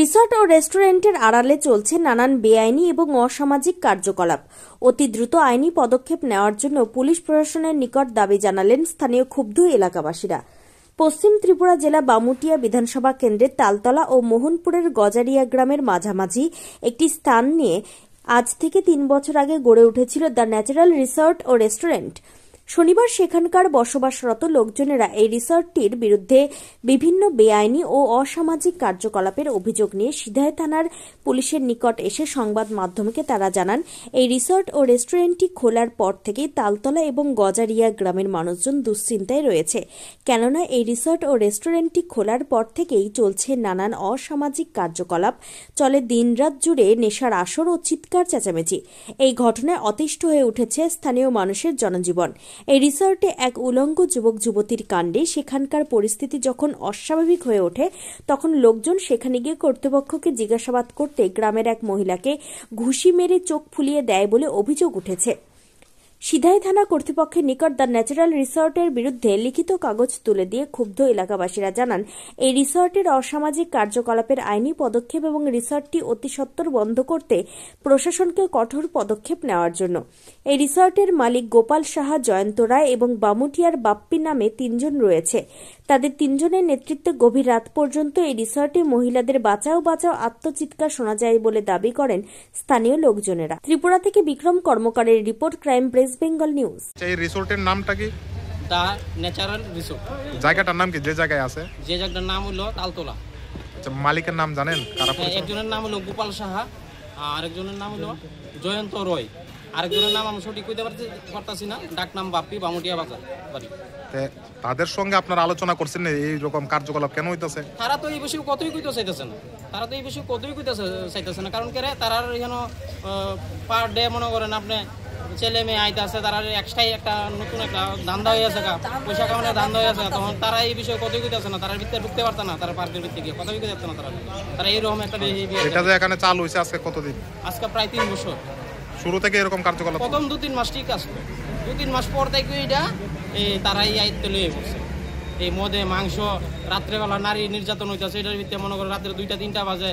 Resort ও রেস্টুরেন্টের আড়ালে চলছে নানান বেআইনি এবং অসামাজিক কার্যকলাপ। অতি দ্রুত আইনি পদক্ষেপ নেওয়ার জন্য পুলিশ প্রশাসনের নিকট দাবি জানালেন স্থানীয় ক্ষুব্ধ এলাকাবাসীরা। পশ্চিম ত্রিপুরা জেলা বামুটিয়া বিধানসভা কেন্দ্রের তালতলা ও মোহনপুরের গজারিয়া গ্রামের মাঝামাঝি একটি স্থান নিয়ে আজ থেকে ৩ বছর আগে গড়ে উঠেছিল দ্য ন্যাচারাল রিসর্ট ও রেস্টুরেন্ট। শনিবার সেখানকার বসবাসরত লোকজনেরা এই রিসর্টটির বিরুদ্ধে বিভিন্ন বেআইনি ও অসামাজিক কার্যকলাপের অভিযোগ নিয়ে সিধাই থানার পুলিশের নিকট এসে সংবাদ মাধ্যমকে তারা জানান, এই রিসর্ট ও রেস্টুরেন্টটি খোলার পর থেকেই তালতলা এবং গজারিয়া গ্রামের মানুষজন দুশ্চিন্তায় রয়েছে। কেননা এই রিসর্ট ও রেস্টুরেন্টটি খোলার পর থেকেই চলছে নানান অসামাজিক কার্যকলাপ, চলে দিনরাত জুড়ে নেশার আসর ও চিৎকার চেঁচামেচি। এই ঘটনায় অতিষ্ঠ হয়ে উঠেছে স্থানীয় মানুষের জনজীবন। এই রিসর্টে এক উলঙ্গ যুবক যুবতীর কাণ্ডে সেখানকার পরিস্থিতি যখন অস্বাভাবিক হয়ে ওঠে, তখন লোকজন সেখানে গিয়ে কর্তৃপক্ষকে জিজ্ঞাসাবাদ করতে গ্রামের এক মহিলাকে ঘুষি মেরে চোখ ফুলিয়ে দেয় বলে অভিযোগ উঠেছে। সিধাই থানা কর্তৃপক্ষের নিকট দ্য ন্যাচারাল রিসর্টের বিরুদ্ধে লিখিত কাগজ তুলে দিয়ে ক্ষুব্ধ এলাকাবাসীরা জানান, এই রিসর্টের অসামাজিক কার্যকলাপের আইনি পদক্ষেপ এবং রিসর্টটি অতি সত্বর বন্ধ করতে প্রশাসনকে কঠোর পদক্ষেপ নেওয়ার জন্য। এই রিসর্টের মালিক গোপাল সাহা, জয়ন্ত রায় এবং বামুটিয়ার বাপ্পি নামে ৩ জন রয়েছে। তাদের ৩ জনের নেতৃত্বে গভীর রাত পর্যন্ত এই রিসর্টে মহিলাদের বাঁচাও বাঁচাও আত্মচিৎকার শোনা যায় বলে দাবি করেন স্থানীয় লোকজনেরা। ত্রিপুরা থেকে বিক্রম কর্মকারের report, crime press Bengal news. এই রিসোর্টের নামটা কি? The natural resort. জায়গাটার নাম কি? যে জায়গায় আছে, যে জায়গাটার নাম হলো তালতলা। আচ্ছা, মালিকের নাম জানেন? একজনের নাম হলো গোপাল সাহা, আরেকজনের নাম হলো জয়ন্ত রয়, আরেকজনের নাম আমি সঠিক কইতে পারতাছি না, ডাক নাম বাপ্পি, বামুটিয়া বাজার বাড়ি। তাদের সঙ্গে আপনারা আলোচনা করছেন এই রকম কার্যকলাপ কেন হইতাছে? তারা তো এই বিষয়ে কতই কইতে চাইতেছে না, কারণ কে তারা এখানে পার ডে মনে করেন আপনি ছেলে মেয়ে আইতেছে, তারা এক্সট্রাই একটা নতুন একটা ধান্দা হয়ে আছে, পয়সা কামানোর ধান্দা হয়ে আছে, তখন তারা এই বিষয়ে কতই কইতেছে না, তারা ভিতরে ঢুকতে পারত না, তারা পার্কের ভিতরে গিয়ে কথাই কইতে পারত না। তারা এইরকম একটা এটা যে এখানে চালু হয়েছে আজকে কতদিন? আজকে প্রায় 3 বছর। শুরু থেকে এরকম কার্যকলাপ? প্রথম 2-3 মাস ঠিক আছে, 2-3 মাস পর থেকে এটা তারাই আয়ত্তে লয়ে পড়ছে। এই মদে মাংস, রাত্রেবেলা নারী নির্যাতন হইতেছে, এটার ভিতরে মনে করেন রাত্রে 2টা-3টা বাজে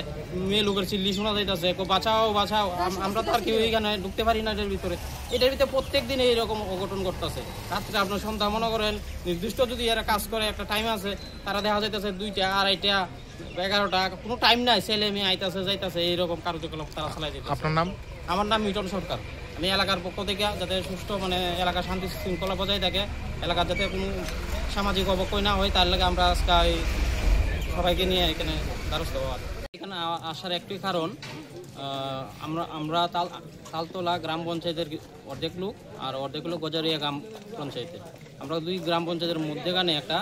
মেয়ে লোকের চিল্লি শোনা যাইতেছে, বাঁচাও বাঁচাও। আমরা তো আর কেউ এখানে ঢুকতে পারি না এটার ভিতরে প্রত্যেক দিন এইরকম অঘটন ঘটতেছে। রাত্রে আপনার সন্ধ্যা মনে করেন নির্দিষ্ট যদি এরা কাজ করে একটা টাইম আছে, তারা দেখা যাইতেছে 2টা, 2:30, 11টা, কোনো টাইম নাই, ছেলে মেয়ে আইতেছে যাইতেছে, এইরকম কার্যকলাপ তারা চালাই দিতে। আপনার নাম? আমার নাম মিটন সরকার। আমি এলাকার পক্ষ থেকে যাতে সুষ্ঠু এলাকার শান্তি শৃঙ্খলা বজায় থাকে, এলাকার যাতে কোনো সামাজিক অবক্ষয় না হয়, তার লাগে আমরা আজকে সবাইকে নিয়ে এখানে দ্বারস্থ হওয়া। এখানে আসার একটি কারণ, আমরা তালতলা গ্রাম পঞ্চায়েতের অর্ধেক লোক আর অর্ধেক লোক গজারিয়া গ্রাম পঞ্চায়েতে। আমরা 2 গ্রাম পঞ্চায়েতের মধ্যেখানে একটা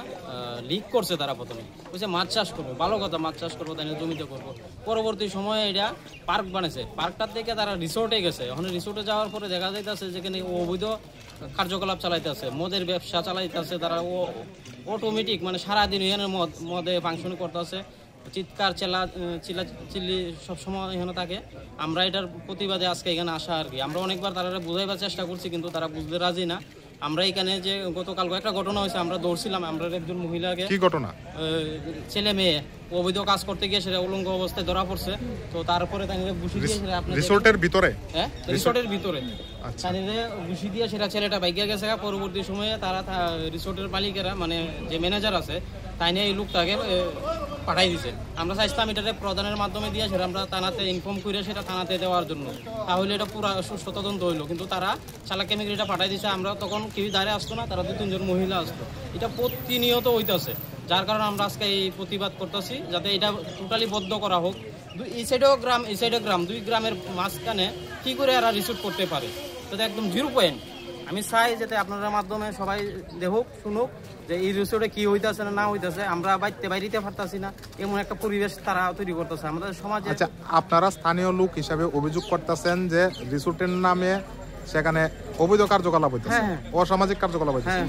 লিক করছে তারা। প্রথমে বলছে মাছ চাষ করবো, ভালো কথা, মাছ চাষ করবো, তাই জমিতে করবো। পরবর্তী সময়ে এটা পার্ক বানিয়েছে, পার্কটার থেকে তারা রিসোর্টে গেছে। ওখানে রিসোর্টে যাওয়ার পরে দেখা যাইতেছে যেখানে অবৈধ কার্যকলাপ চালাইতেছে, মদের ব্যবসা চালাইতেছে তারা। অটোমেটিক সারাদিন এখানে মদে ফাংশন করতেছে, চিৎকার চিল্লি সবসময় এখানে থাকে। আমরা এটার প্রতিবাদে আজকে এখানে আসা আর কি। আমরা অনেকবার তারা বুঝাইবার চেষ্টা করছি, কিন্তু তারা বুঝতে রাজি না। আমরা এখানে যে গতকাল একটা ঘটনা হয়েছে, আমরা দৌড়ছিলাম, আমরা একজন মহিলাকে, কি ঘটনা, ছেলে মেয়ে অবৈধ কাজ করতে গিয়ে সেটা উলঙ্গ অবস্থায় ধরা পড়ছে। তো তারপরে ঘুষি দিয়ে রিসোর্টের ভিতরে ঘুষি দিয়ে সেটা ছেলেটা বাইকে গেছে। পরবর্তী সময়ে তারা রিসোর্টের মালিকেরা যে ম্যানেজার আছে, তাই নিয়ে এই লোকটাকে পাঠাই দিছে। আমরা চাইছিলাম এটাতে প্রধানের মাধ্যমে দিয়ে সেটা আমরা থানাতে ইনফর্ম করে সেটা থানাতে দেওয়ার জন্য, তাহলে এটা পুরো সুষ্ঠু তদন্ত হইলো। কিন্তু তারা চালাকি এটা পাঠাই দিছে। আমরা তখন কেউ দাঁড়িয়ে আসতো না, তারা 2-3 জন মহিলা আসতো। এটা প্রতিনিয়ত হইতেছে, যার কারণে আমরা আজকে এই প্রতিবাদ করতেছি যাতে এটা টোটালি বদ্ধ করা হোক। এই সাইডেও গ্রাম, এই সাইডেও গ্রাম, 2 গ্রামের মাঝখানে কি করে এরা রিসোর্ট করতে পারে, যাতে একদম 0 পয়েন্ট। আমি চাই যাতে আপনাদের মাধ্যমে সবাই দেখুক, শুনুক যে এই রিসোর্টে কি হইতেছে না হইতেছে। আমরা বাইরে পারতাছি না, এমন একটা পরিবেশ তারা তৈরি করতেছে আমাদের সমাজে। আচ্ছা, আপনারা স্থানীয় লোক হিসাবে অভিযোগ করতেছেন যে রিসোর্টের নামে সেখানে অবৈধ কার্যকলাপ হইতেছে, অসামাজিক কার্যকলাপ হইতেছে,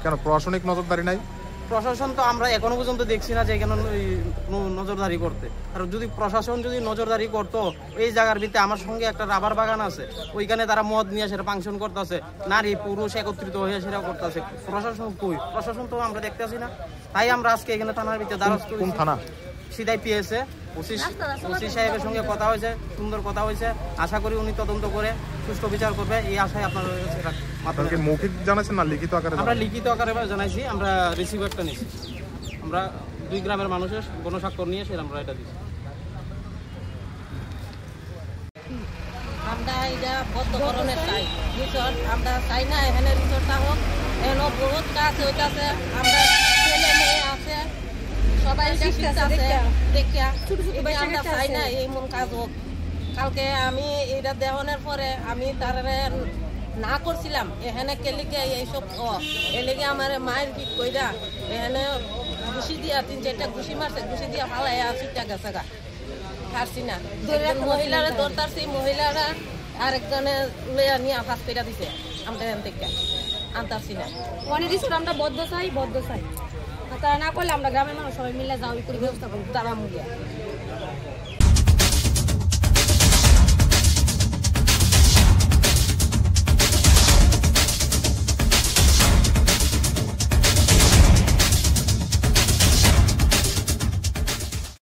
কেন প্রশাসনিক নজরদারি নাই? প্রশাসন তো আমরা এখনো পর্যন্ত দেখছি না যে এখানে নজরদারি করতে। আর যদি প্রশাসন নজরদারি করতো, এই জায়গার ভিতরে আমার সঙ্গে একটা রাবার বাগান আছে, ওইখানে তারা মদ নিয়ে সেটা ফাংশন করতেছে, নারী পুরুষ একত্রিত হয়ে সেটা করতেছে। প্রশাসন কই? প্রশাসন তো আমরা দেখতেছি না। তাই আমরা আজকে এখানে থানার ভিতরে দ্বারস্থ। কোন থানা? সিধাই পেয়েছে। ওসি সাহেবের সঙ্গে কথা হয়েছে, সুন্দর কথা হয়েছে। আশা করি উনি তদন্ত করে সুষ্ঠু বিচার করবে, এই আশায় আপনার মৌখিক জানাচ্ছেন না লিখিত আকারে? আমরা লিখিত আকারে জানাইছি, আমরা রিসিভ একটা নিয়েছি। আমরা 2 গ্রামের মানুষের গণস্বাক্ষর নিয়ে সেটা আমরা এটা দিচ্ছি। আমরা এটা বদ্ধকরণের চাই রিসোর্ট, আমরা চাই না এখানে রিসোর্টটা হোক। এখানে বহুত কাজ হইতেছে, আমরা ছেলে মেয়ে আছে সবাই শিখতেছে দেখিয়া, আমরা চাই না এমন কাজ হোক। কালকে আমি এটা দেওয়ানোর পরে আমি তার না করছিলাম এখানে কেলিকে এইসব এলেগে আমার মায়ের কি কইরা এখানে ঘুষি দিয়া 3-4টা ঘুষি মারছে, ঘুষি দিয়া ফালাই আসিটা গেছে গা, পারছি না। মহিলারা দরতারছি, মহিলারা আরেকজনে লইয়া নিয়ে ফাঁস পেটা দিছে, আমরা এখান থেকে আনতারছি না। অনেক রিসোর্ট আমরা বদ্ধ চাই, তারা না করলে আমরা গ্রামের মানুষ সবাই মিলে যাওয়াই করে ব্যবস্থা করবো, তারা মুগিয়া